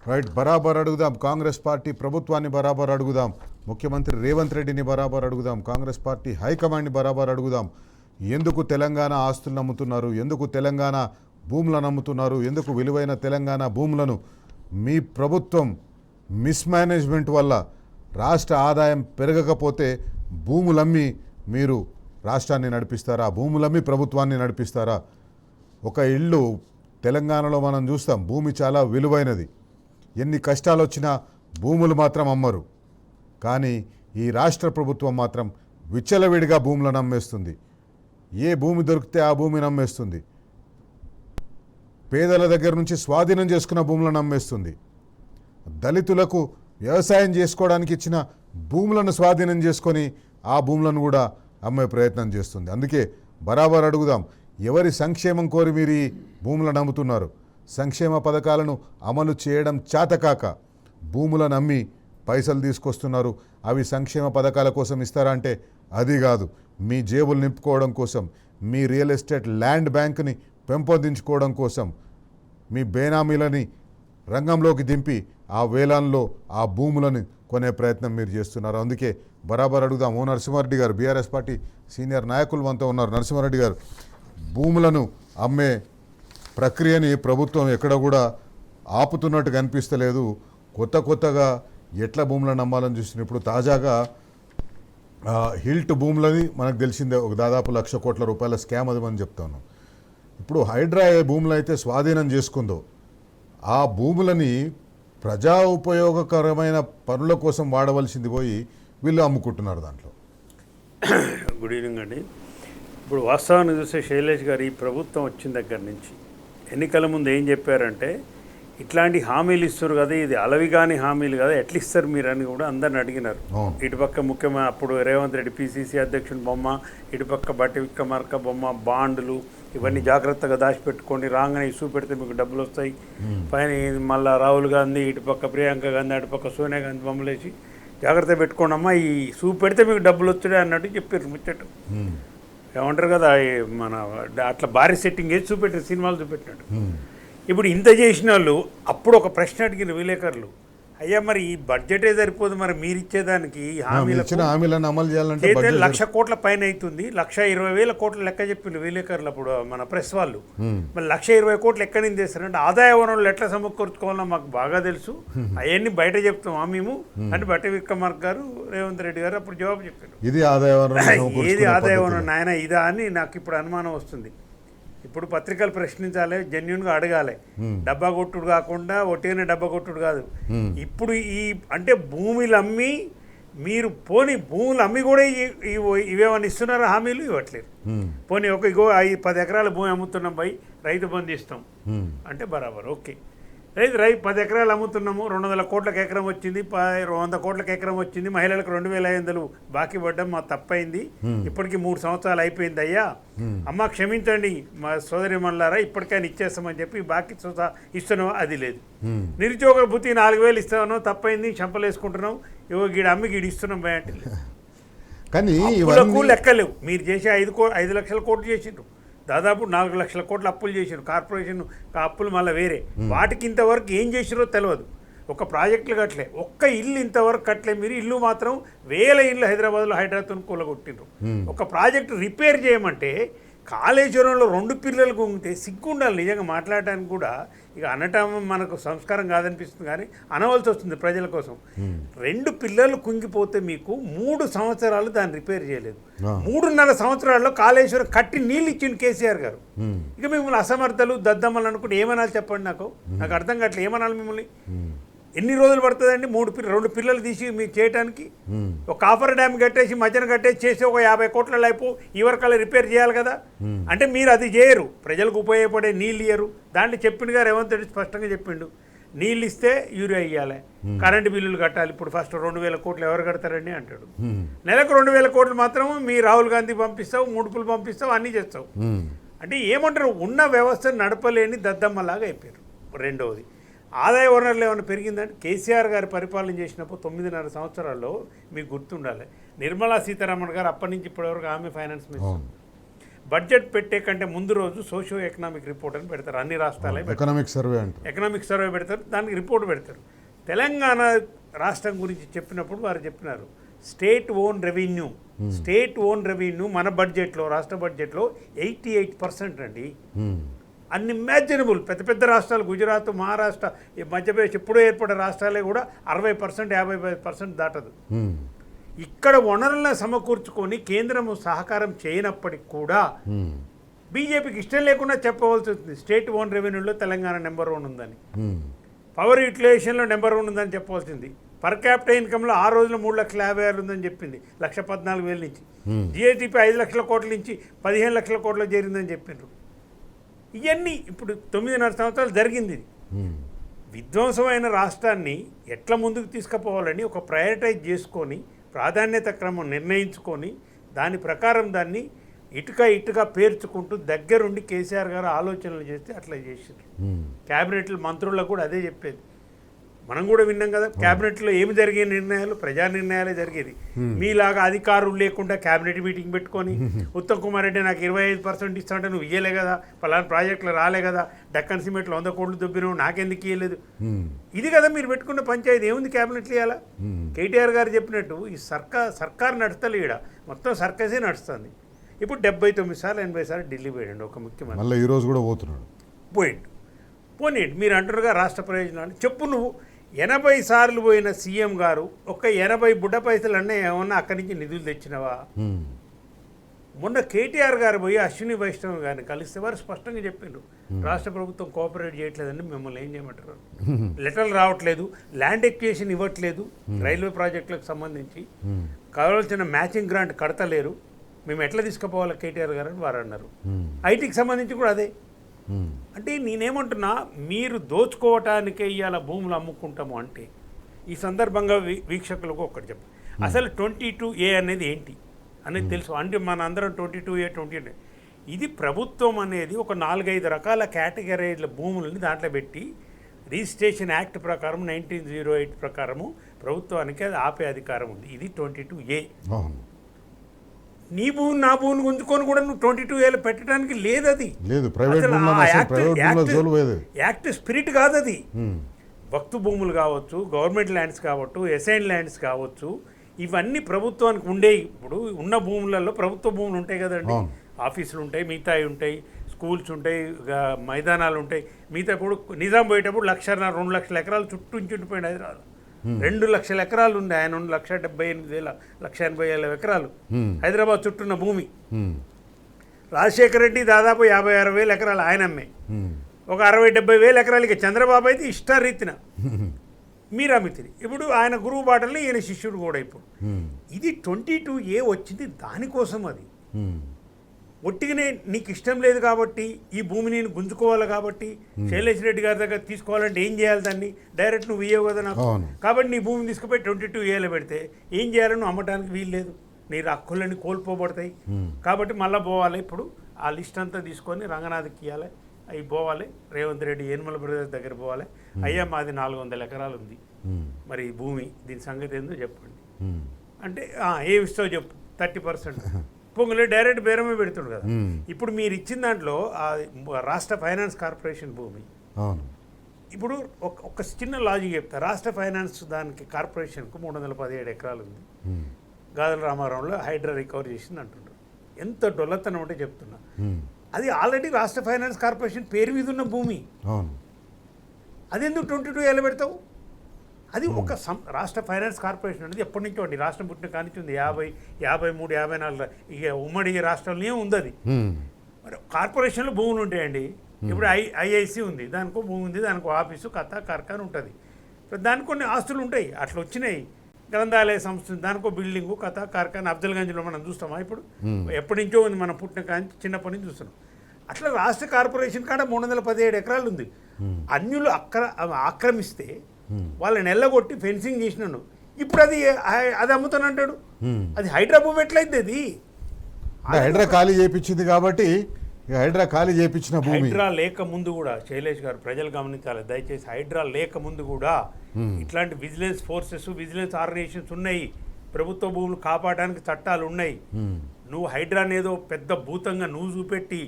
Right, బరాబర్ అడుగుదాం. Congress party ప్రభుత్వాన్ని బరాబర్ అడుగుదాం. ముఖ్యమంత్రి రేవంత్ రెడ్డిని బరాబర్ అడుగుదాం. కాంగ్రెస్ పార్టీ హైకమాండ్ని బరాబర్ అడుగుదాం. ఎందుకు తెలంగాణ ఆస్తులు నమ్ముతున్నారు? ఎందుకు తెలంగాణ భూములను అమ్ముతున్నారు? ఎందుకు విలువైన తెలంగాణ భూములను మీ ప్రభుత్వం మిస్మేనేజ్మెంట్ వల్ల రాష్ట్ర ఆదాయం పెరగకపోతే భూములమ్మి మీరు రాష్ట్రాన్ని నడిపిస్తారా? భూములమ్మి ప్రభుత్వాన్ని నడిపిస్తారా? ఒక ఇల్లు తెలంగాణలో మనం చూస్తాం, భూమి చాలా విలువైనది. ఎన్ని కష్టాలు వచ్చినా భూములు మాత్రం అమ్మరు. కానీ ఈ రాష్ట్ర ప్రభుత్వం మాత్రం విచ్చలవిడిగా భూములను అమ్మేస్తుంది. ఏ భూమి దొరికితే ఆ భూమిని అమ్మేస్తుంది. పేదల దగ్గర నుంచి స్వాధీనం చేసుకున్న భూములను అమ్మేస్తుంది. దళితులకు వ్యవసాయం చేసుకోవడానికి ఇచ్చిన భూములను స్వాధీనం చేసుకొని ఆ భూములను కూడా అమ్మే ప్రయత్నం చేస్తుంది. అందుకే బరాబర్ అడుగుదాం, ఎవరి సంక్షేమం కోరి మీరు ఈ భూములను అమ్ముతున్నారు? సంక్షేమ పథకాలను అమలు చేయడం చేతకాక భూములను అమ్మి పైసలు తీసుకొస్తున్నారు. అవి సంక్షేమ పథకాల కోసం ఇస్తారా అంటే అది కాదు, మీ జేబులు నింపుకోవడం కోసం, మీ రియల్ ఎస్టేట్ ల్యాండ్ బ్యాంక్ని పెంపొందించుకోవడం కోసం, మీ బేనామీలని రంగంలోకి దింపి ఆ వేలాల్లో ఆ భూములను కొనే ప్రయత్నం మీరు చేస్తున్నారు. అందుకే బరాబర్ అడుగుదాం. ఓ నరసింహారెడ్డి గారు, బీఆర్ఎస్ పార్టీ సీనియర్ నాయకులు మనతో ఉన్నారు. నరసింహారెడ్డి గారు, భూములను అమ్మే ప్రక్రియని ప్రభుత్వం ఎక్కడ కూడా ఆపుతున్నట్టు కనిపిస్తలేదు. కొత్తగా ఎట్లా భూములను అమ్మాలని చూస్తున్నారు. ఇప్పుడు తాజాగా హిల్ట్ భూములని మనకు తెలిసిందే, ఒక దాదాపు 1,00,000 కోట్ల రూపాయల స్కామ్ అది మనం చెప్తాను. ఇప్పుడు హైడ్రా ఏ భూములు అయితే స్వాధీనం చేసుకుందో ఆ భూములని ప్రజా ఉపయోగకరమైన పనుల కోసం వాడవలసింది పోయి వీళ్ళు అమ్ముకుంటున్నారు దాంట్లో. గుడ్ ఈవినింగ్ అండి. ఇప్పుడు వాస్తవాన్ని చూస్తే శైలేష్ గారు, ఈ ప్రభుత్వం వచ్చిన దగ్గర నుంచి ఎన్నికల ముందు ఏం చెప్పారంటే, ఇట్లాంటి హామీలు ఇస్తారు కదా, ఇది అలవిగాని హామీలు కదా, ఎట్లా ఇస్తారు మీరు అని కూడా అందరిని అడిగినారు. ఇటుపక్క ముఖ్యమైన అప్పుడు రేవంత్ రెడ్డి పిసిసి అధ్యక్షుని బొమ్మ, ఇటుపక్క బట్టి విక్రమార్క బొమ్మ, బాండ్లు ఇవన్నీ జాగ్రత్తగా దాచిపెట్టుకోండి, రాగానే ఇష్యూ పెడితే మీకు డబ్బులు వస్తాయి. పైన మళ్ళీ రాహుల్ గాంధీ, ఇటుపక్క ప్రియాంక గాంధీ, అటుపక్క సోనియా గాంధీ బొమ్మలు వేసి జాగ్రత్త పెట్టుకోండి అమ్మా, ఈ ఇష్యూ పెడితే మీకు డబ్బులు వస్తాయి అన్నట్టు చెప్పారు. ముచ్చట్టు ఏమంటారు కదా, మన అట్లా భారీ సెట్టింగ్ వేసి చూపెట్టారు, సినిమాలు చూపెట్టినట్టు. ఇప్పుడు ఇంత చేసిన వాళ్ళు అప్పుడు ఒక ప్రశ్న అడిగిన విలేకరులు, అయ్యా మరి ఈ బడ్జెటే సరిపోదు, మరి మీరు ఇచ్చేదానికి హామీలను అమలు చేయాలంటే 1,00,000 కోట్ల పైన అవుతుంది. 1,20,000 కోట్ల లెక్క చెప్పిండు విలేకరులు అప్పుడు మన ప్రెస్ వాళ్ళు. మరి 1,20,000 కోట్లు ఎక్కడి నుంచి తెస్తారంటే ఆదాయ వనరులు ఎట్లా సమకూర్చుకోవాలో మాకు బాగా తెలుసు, అవన్నీ బయట చెప్తాం మేము అంటే బట్టి విక్రమార్క గారు, రేవంత్ రెడ్డి గారు అప్పుడు జవాబు చెప్పారు. ఇది ఆదాయ వనరు, ఏది ఆదాయ వనరు నాయన ఇదా అని నాకు ఇప్పుడు అనుమానం వస్తుంది. ఇప్పుడు పత్రికలు ప్రశ్నించాలి, జెన్యున్గా అడగాలి. డబ్బా కొట్టుడు కాకుండా ఒట్టిగానే డబ్బా కొట్టుడు కాదు. ఇప్పుడు ఈ అంటే భూములు అమ్మి మీరు పోనీ భూములు అమ్మి కూడా ఇవేమన్నా ఇస్తున్నారా? హామీలు ఇవ్వట్లేదు. పోనీ ఒక 10 ఎకరాల భూమి అమ్ముతున్నాం పోయి రైతు బంధు ఇస్తాం అంటే బరాబర్ ఓకే. రైతు 10 ఎకరాలు అమ్ముతున్నాము, 200 కోట్లకు ఎకరం వచ్చింది, 100 కోట్లకు ఎకరం వచ్చింది, మహిళలకు 2,500 బాకీ పడ్డం మా తప్పైంది, ఇప్పటికీ 3 సంవత్సరాలు అయిపోయింది అయ్యా, అమ్మ క్షమించండి మా సోదరి మళ్ళారా, ఇప్పటికైనా ఇచ్చేస్తామని చెప్పి బాకీ ఇస్తున్నావు, అది లేదు. నిరుద్యోగ భృతి 4,000 ఇస్తామో తప్పైంది, చంపలు వేసుకుంటున్నాం, ఇవో గీడ అమ్మి గీడు ఇస్తున్నాం బయట. కానీ లెక్కలేవు. మీరు చేసే 5 లక్షల కోట్లు చేసిండ్రు, దాదాపు 4 లక్షల కోట్ల అప్పులు చేశారు. కార్పొరేషన్ అప్పులు మళ్ళీ వేరే, వాటికి ఇంతవరకు ఏం చేసిరో తెలియదు. ఒక ప్రాజెక్టులు కట్టలే, ఒక్క ఇల్లు ఇంతవరకు కట్టలే. మీరు ఇల్లు మాత్రం 1000 ఇల్లు హైదరాబాద్లో హైడ్రాతో కూలగొట్టిండ్రు. ఒక ప్రాజెక్టు రిపేర్ చేయమంటే కాళేశ్వరంలో 2 పిల్లలు గుంగితే సిగ్గుండాలి నిజంగా మాట్లాడటానికి కూడా. ఇక అనటం మనకు సంస్కారం కాదనిపిస్తుంది, కానీ అనవలసి వస్తుంది ప్రజల కోసం. 2 పిల్లలు కుంగిపోతే మీకు 3 సంవత్సరాలు దాన్ని రిపేర్ చేయలేదు. 3.5 సంవత్సరాల్లో కాళేశ్వరం కట్టి నీళ్ళు ఇచ్చిండు కేసీఆర్ గారు. ఇక మిమ్మల్ని అసమర్థలు దద్దమ్మలు అనుకుంటే ఏమనాలి చెప్పండి, నాకు అర్థం కావట్లేదు. ఏమనాలి మిమ్మల్ని? ఎన్ని రోజులు పడుతుందండి 2 పిల్లలు తీసి మీకు చేయడానికి? ఒక కాఫర్ డ్యామ్ కట్టేసి మధ్యన కట్టేసి చేసి ఒక 50 కోట్ల లైపు ఈ వరకల్లా రిపేర్ చేయాలి కదా. అంటే మీరు అది చేయరు, ప్రజలకు ఉపయోగపడే నీళ్ళు ఇయ్యరు. దాంట్లో చెప్పిండుగా రేవంత్ రెడ్డి స్పష్టంగా చెప్పిండు, నీళ్ళు ఇస్తే యూరియా ఇవ్వాలి, కరెంటు బిల్లులు కట్టాలి. ఇప్పుడు ఫస్ట్ 2,000 కోట్లు ఎవరు కడతారండి అంటాడు. నెలకు 2,000 కోట్లు మాత్రం మీ రాహుల్ గాంధీ పంపిస్తావు, ముడుపులు పంపిస్తావు, అన్నీ చేస్తావు. అంటే ఏమంటారు, ఉన్న వ్యవస్థను నడపలేని దద్దమ్మలాగా అయిపోయారు. రెండవది, ఆదాయ వనరులు ఏమైనా పెరిగిందంటే కేసీఆర్ గారి పరిపాలన చేసినప్పుడు 9.5 సంవత్సరాల్లో మీకు గుర్తుండాలి, నిర్మలా సీతారామన్ గారు అప్పటి నుంచి ఇప్పటివరకు ఆమె ఫైనాన్స్ మినిస్టర్. బడ్జెట్ పెట్టే కంటే ముందు రోజు సోషియో ఎకనామిక్ రిపోర్ట్ అని పెడతారు, అన్ని రాష్ట్రాలే ఎకనామిక్ సర్వే అంటారు. ఎకనామిక్ సర్వే పెడతారు, దానికి రిపోర్ట్ పెడతారు. తెలంగాణ రాష్ట్రం గురించి చెప్పినప్పుడు వారు చెప్పినారు స్టేట్ ఓన్ రెవెన్యూ మన బడ్జెట్లో, రాష్ట్ర బడ్జెట్లో 88% అండి. అన్ఇమాజినబుల్. పెద్ద పెద్ద రాష్ట్రాలు గుజరాత్, మహారాష్ట్ర, ఈ మధ్యప్రదేశ్ ఎప్పుడో ఏర్పడే రాష్ట్రాలే కూడా 60%, 55% దాటదు. ఇక్కడ వనరులను సమకూర్చుకొని కేంద్రము సహకారం చేయనప్పటికి కూడా బీజేపీకి ఇష్టం లేకుండా చెప్పవలసి వస్తుంది స్టేట్ ఓన్ రెవెన్యూలో తెలంగాణ నెంబర్ 1 ఉందని, పవర్ యూటిలైజేషన్లో నెంబర్ 1 ఉందని చెప్పవలసింది. పర్ క్యాపిటల్ ఇన్కంలో ఆ రోజులో 3,50,000 ఉందని చెప్పింది, 1,14,000 నుంచి. జిఎస్టీపీ 5 లక్షల కోట్ల నుంచి 15 లక్షల కోట్ల చేరిందని చెప్పిండ్రు. ఇవన్నీ ఇప్పుడు 9.5 సంవత్సరాలు జరిగింది. విధ్వంసమైన రాష్ట్రాన్ని ఎట్లా ముందుకు తీసుకుపోవాలని ఒక ప్రయారిటైజ్ చేసుకొని ప్రాధాన్యత క్రమం నిర్ణయించుకొని దాని ప్రకారం దాన్ని ఇటుక పేర్చుకుంటూ దగ్గరుండి కేసీఆర్ గారు ఆలోచనలు చేస్తే అట్లా చేసారు. క్యాబినెట్లు మంత్రులకు కూడా అదే చెప్పేది. మనం కూడా విన్నాం కదా, క్యాబినెట్లో ఏమి జరిగే నిర్ణయాలు ప్రజా నిర్ణయాలే జరిగేది. మీలాగా అధికారులు లేకుండా క్యాబినెట్ మీటింగ్ పెట్టుకొని ఉత్తమ్ కుమార్ రెడ్డి నాకు 25% ఇస్తాంటే నువ్వు ఇయ్యలే కదా, పలానా ప్రాజెక్టులు రాలే కదా, డక్కన్ సిమెంట్లో 100 కోట్లు దుబ్బినావు, నాకెందుకు ఇయ్యలేదు, ఇది కదా మీరు పెట్టుకున్న పంచాయతీ. ఏముంది క్యాబినెట్లు ఇవ్వాలా? కేటీఆర్ గారు చెప్పినట్టు ఈ సర్కార్ నడుస్తలే, ఈడ మొత్తం సర్కసే నడుస్తుంది. ఇప్పుడు 79 సార్లు 80 సార్లు ఢిల్లీ పోయాడు ఒక ముఖ్యమంత్రి. మళ్ళీ ఈ రోజు కూడా పోతున్నాడు. పోనీయండి, మీరు అంటారుగా రాష్ట్ర ప్రయోజనాలు చెప్పు. నువ్వు 80 సార్లు పోయిన సీఎం గారు ఒక 80 బుడ్డ పైసలు అన్నీ ఏమన్నా అక్కడి నుంచి నిధులు తెచ్చినవా? మొన్న కేటీఆర్ గారు పోయి అశ్విని వైష్ణవ్ గారిని కలిస్తే వారు స్పష్టంగా చెప్పిండ్రు రాష్ట్ర ప్రభుత్వం కోఆపరేట్ చేయట్లేదండి, మిమ్మల్ని ఏం చేయమంటారు, లెటర్లు రావట్లేదు, ల్యాండ్ ఎక్విజిషన్ ఇవ్వట్లేదు, రైల్వే ప్రాజెక్టులకు సంబంధించి కావాల్సిన మ్యాచింగ్ గ్రాంట్ కడతలేరు, మేము ఎట్లా తీసుకుపోవాలి కేటీఆర్ గారు అని వారు అన్నారు. ఐటీకి సంబంధించి కూడా అదే. అంటే నేనేమంటున్నా, మీరు దోచుకోవటానికే ఇవాళ భూములు అమ్ముకుంటాము అంటే ఈ సందర్భంగా వీక్షకులకు ఒక్కటి చెప్పు, అసలు 22A అనేది ఏంటి అనేది తెలుసు అంటే మన అందరం 22A 20 ఇది ప్రభుత్వం అనేది ఒక 4-5 రకాల కేటగిరీల భూములని దాంట్లో పెట్టి రిజిస్ట్రేషన్ యాక్ట్ ప్రకారం 1908 ప్రకారము ప్రభుత్వానికి అది ఆపే అధికారం ఉంది. ఇది 22A. నీ భూమి నా భూమిని గుంజుకొని కూడా నువ్వు 22Aలో పెట్టడానికి లేదు. అది లేదు, యాక్ట్ స్పిరిట్ కాదు అది. వక్తు భూములు కావచ్చు, గవర్నమెంట్ ల్యాండ్స్ కావచ్చు, అసైన్ ల్యాండ్స్ కావచ్చు, ఇవన్నీ ప్రభుత్వానికి ఉండేవి. ఇప్పుడు ఉన్న భూములలో ప్రభుత్వ భూములు ఉంటాయి కదండి, ఆఫీసులు ఉంటాయి, మిగతాయి ఉంటాయి, స్కూల్స్ ఉంటాయి, మైదానాలు ఉంటాయి. మిగతా ఇప్పుడు నిజాం పోయేటప్పుడు 1,2 లక్షల ఎకరాలు చుట్టూ చుట్టిపోయింది హైదరాబాద్. 2 లక్షల ఎకరాలు ఉంది, ఆయన 1,78,000 1,80,000 ఎకరాలు హైదరాబాద్ చుట్టూన్న భూమి. రాజశేఖర రెడ్డి దాదాపు 56,000 ఎకరాలు ఆయన అమ్మే, ఒక 60-70,000 ఎకరాలు ఇక చంద్రబాబు అయితే ఇష్టారీతిన మీరు అమ్మితిరి. ఇప్పుడు ఆయన గురువు బాటల్ని ఈయన శిష్యుడు కూడా. ఇప్పుడు ఇది 22A వచ్చింది దానికోసం. అది ఒట్టిగానే నీకు ఇష్టం లేదు కాబట్టి ఈ భూమిని నేను గుంజుకోవాలి కాబట్టి శైలేష్ రెడ్డి గారి దగ్గర తీసుకోవాలంటే ఏం చేయాలి, దాన్ని డైరెక్ట్ నువ్వు ఇయ్యవు కదా నాకు, కాబట్టి నీ భూమిని తీసుకుపోయి 22Aలో పెడితే ఏం చేయాలని నువ్వు అమ్మటానికి వీలు లేదు, నీ హక్కులన్నీ కోల్పోబడతాయి. కాబట్టి మళ్ళీ పోవాలి. ఇప్పుడు ఆ లిస్ట్ అంతా తీసుకొని రంగనాథ్కి ఇవ్వాలి, అవి పోవాలి, రేవంత్ రెడ్డి యనమల బ్రదర్స్ దగ్గర పోవాలి, అయ్యా మాది 400 ఎకరాలు ఉంది, మరి భూమి దీని సంగతి ఏందో చెప్పండి అంటే ఏమి ఇస్తావు చెప్పు, 30% పొంగులే డైరెక్ట్ బేరమే పెడుతుండు కదా. ఇప్పుడు మీరు ఇచ్చిన దాంట్లో రాష్ట్ర ఫైనాన్స్ కార్పొరేషన్ భూమి, ఇప్పుడు ఒక చిన్న లాజిక్ చెప్తా. రాష్ట్ర ఫైనాన్స్ దానికి కార్పొరేషన్కు 317 ఎకరాలు ఉంది, గాదల రామారావులో హైడ్రా రికవర్ చేసింది అంటుండ్రు. ఎంత డొల్లతనం అంటే చెప్తున్నా. అది ఆల్రెడీ రాష్ట్ర ఫైనాన్స్ కార్పొరేషన్ పేరు మీద ఉన్న భూమి, అది ఎందుకు 22Aలో పెడతావు? అది ఒక రాష్ట్ర ఫైనాన్స్ కార్పొరేషన్ అనేది ఎప్పటి నుంచో అండి, రాష్ట్రం పుట్టిన కానించి ఉంది. 50, 53, 54 ఇక ఉమ్మడి రాష్ట్రంలో ఉంది. అది మరి కార్పొరేషన్లో భూములు ఉంటాయండి. ఇప్పుడు ఐఐసి ఉంది, దానికో భూమి ఉంది, దానికో ఆఫీసు, కథ కార్ఖాన ఉంటుంది, దానికి కొన్ని ఆస్తులు ఉంటాయి. అట్లా వచ్చినాయి. గ్రంథాలయ సంస్థ దానికో బిల్డింగు, కథ కార్ఖాన. అఫ్జల్గంజ్లో మనం చూస్తామా, ఇప్పుడు ఎప్పటి నుంచో ఉంది, మనం పుట్టిన కానీ చిన్నప్పటి నుంచి చూస్తున్నాం. అట్లా రాష్ట్ర కార్పొరేషన్ కాడ 317 ఎకరాలు ఉంది. అన్యులు ఆక్రమిస్తే వాళ్ళని ఎల్లగొట్టి ఫెన్సింగ్ చేసినాను. ఇప్పుడు అది అమ్ముతానంటాడు. అది హైడ్రా భూమి ఎట్లయితే అది హైడ్రా ఖాళీ చేయించింది కాబట్టి హైడ్రా ఖాళీ చేయించిన భూమి. హైడ్రా లేక ముందు కూడా శైలేష్ గారు ప్రజలు గమనించాలి దయచేసి. హైడ్రా లేక ముందు కూడా ఇట్లాంటి విజిలెన్స్ ఫోర్సెస్, విజిలెన్స్ ఆర్గనైజేషన్స్ ఉన్నాయి. ప్రభుత్వ భూములు కాపాడడానికి చట్టాలు ఉన్నాయి. నువ్వు హైడ్రాని ఏదో పెద్ద భూతంగా నువ్వు చూపెట్టి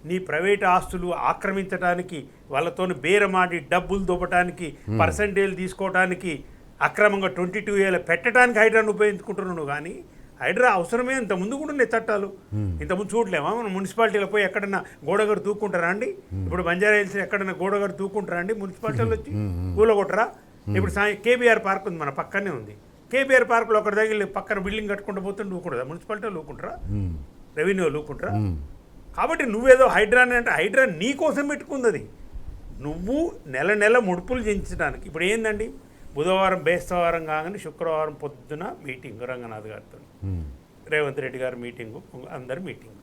నీ ప్రైవేట్ ఆస్తులు ఆక్రమించడానికి వాళ్ళతోని బేరమాడి డబ్బులు దొబ్బటానికి పర్సంటేజ్ తీసుకోవడానికి అక్రమంగా 22A పెట్టడానికి హైడ్రాను ఉపయోగించుకుంటున్నావు కానీ హైడ్రా అవసరమే ఇంత ముందు కూడా ఉన్నాయి చట్టాలు. ఇంతకుముందు చూడలేమా మనం మున్సిపాలిటీలో పోయి ఎక్కడన్నా గోడగారు తూక్కుంటారా అండి? ఇప్పుడు బంజారా హిల్స్ ఎక్కడన్నా గోడగారు తూక్కుంటారా అండి? మున్సిపాలిటీలో వచ్చి కూలగొట్టరా? ఇప్పుడు కేబీఆర్ పార్క్ ఉంది, మన పక్కనే ఉంది. కేబీఆర్ పార్క్లో ఒకటి తగిలి పక్కన బిల్డింగ్ కట్టుకుంటూ పోతుంటే ఊకుంటుందా? మున్సిపాలిటీలో ఊకుంటారా? రెవెన్యూ ఊకుంటారా? కాబట్టి నువ్వేదో హైడ్రాని అంటే హైడ్రా నీ కోసం పెట్టుకుంది అది. నువ్వు నెల నెల ముడుపులు చేయించడానికి. ఇప్పుడు ఏందండి, బుధవారం బేస్తవారం కాగానే శుక్రవారం పొద్దున మీటింగ్ రంగనాథ్ గారితో, రేవంత్ రెడ్డి గారి మీటింగు, అందరు మీటింగ్.